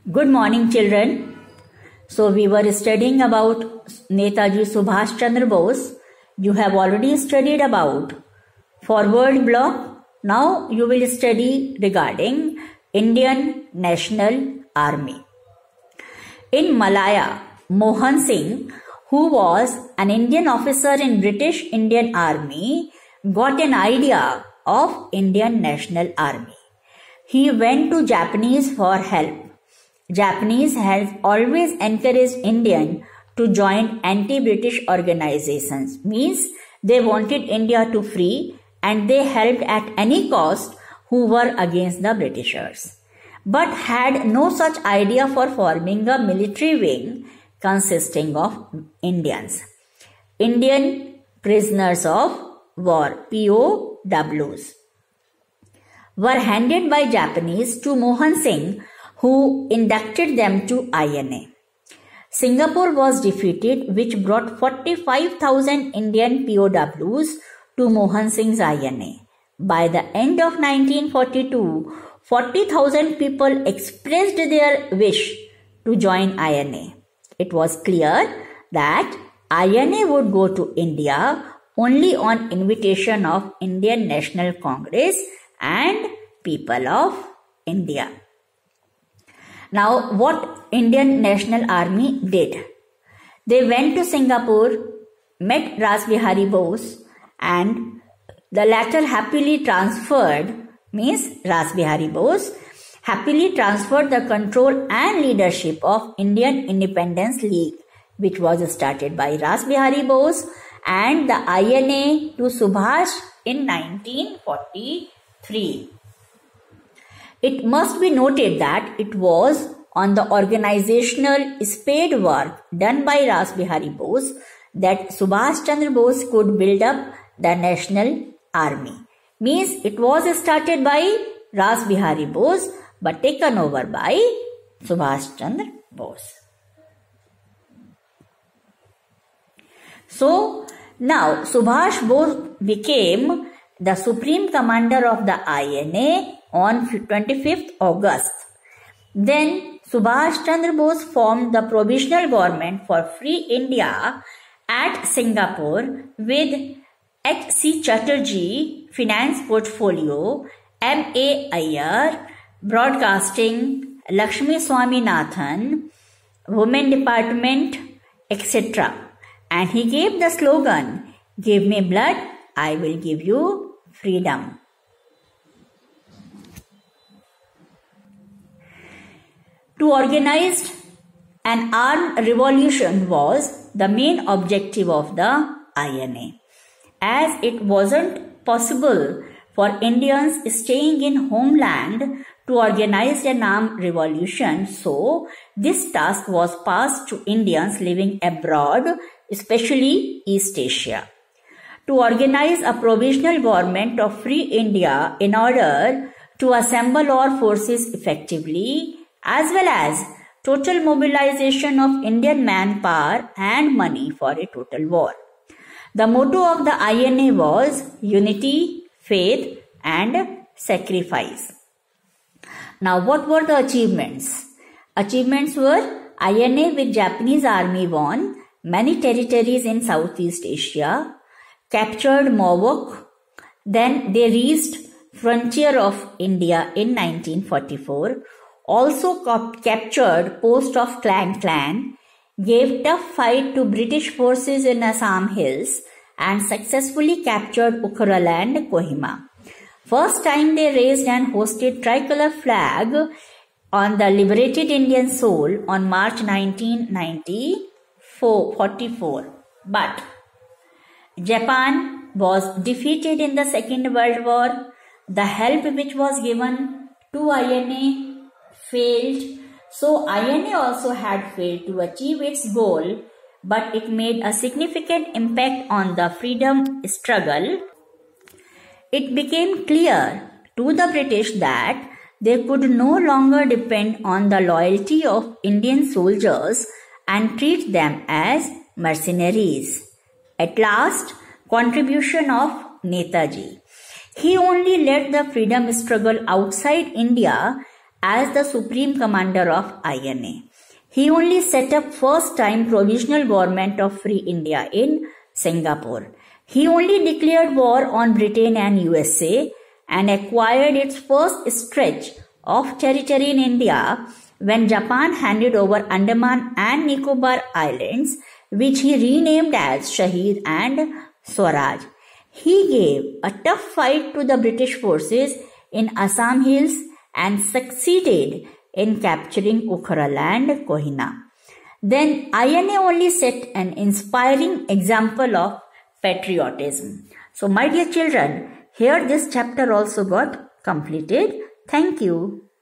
Good morning, children. So we were studying about Netaji Subhash Chandra Bose. You have already studied about forward block. Now you will study regarding Indian National Army. In Malaya, Mohan Singh, who was an Indian officer in British Indian Army, got an idea of Indian National Army. He went to Japanese for help. Japanese has always encouraged Indian to join anti-British organizations. Means they wanted India to free and they helped at any cost who were against the Britishers, but had no such idea for forming a military wing consisting of Indians. Indian prisoners of war, POWs, were handed by Japanese to Mohan Singh, who inducted them to INA. Singapore was defeated, which brought 45,000 Indian POWs to Mohan Singh's INA. By the end of 1942, 40,000 people expressed their wish to join INA. It was clear that INA would go to India only on invitation of Indian National Congress and people of India. Now, what Indian National Army did? They went to Singapore, met Ras Bihari Bose, and the latter happily transferred, means Ras Bihari Bose, happily transferred the control and leadership of Indian Independence League, which was started by Ras Bihari Bose, and the INA to Subhash in 1943. It must be noted that it was on the organizational spade work done by Ras Bihari Bose that Subhash Chandra Bose could build up the National Army. Means it was started by Ras Bihari Bose but taken over by Subhash Chandra Bose. So now Subhash Bose became the Supreme Commander of the INA on 25th August. Then Subhash Chandra Bose formed the Provisional Government for Free India at Singapore with H.C. Chatterjee, Finance Portfolio, M.A. Iyer, Broadcasting, Lakshmi Swaminathan, Women Department, etc. And he gave the slogan, "Give me blood, I will give you freedom." To organize an armed revolution was the main objective of the INA. As it wasn't possible for Indians staying in homeland to organize an armed revolution, so this task was passed to Indians living abroad, especially East Asia, to organize a provisional government of free India in order to assemble our forces effectively, as well as total mobilization of Indian manpower and money for a total war. The motto of the INA was unity, faith and sacrifice. Now, what were the achievements? Achievements were INA with Japanese army won many territories in Southeast Asia, captured Mowok, then they reached frontier of India in 1944, also captured post of Klang, gave tough fight to British forces in Assam Hills and successfully captured Ukhrul and Kohima. First time they raised and hosted tricolor flag on the liberated Indian soil on March 1944. But Japan was defeated in the Second World War. The help which was given to INA failed. So INA also had failed to achieve its goal, but it made a significant impact on the freedom struggle. It became clear to the British that they could no longer depend on the loyalty of Indian soldiers and treat them as mercenaries. At last, contribution of Netaji. He only led the freedom struggle outside India as the supreme commander of INA. He only set up first time provisional government of Free India in Singapore. He only declared war on Britain and USA and acquired its first stretch of territory in India when Japan handed over Andaman and Nicobar Islands, which he renamed as Shahid and Swaraj. He gave a tough fight to the British forces in Assam Hills and succeeded in capturing Ukhrul and Kohina. Then INA only set an inspiring example of patriotism. So my dear children, here this chapter also got completed. Thank you.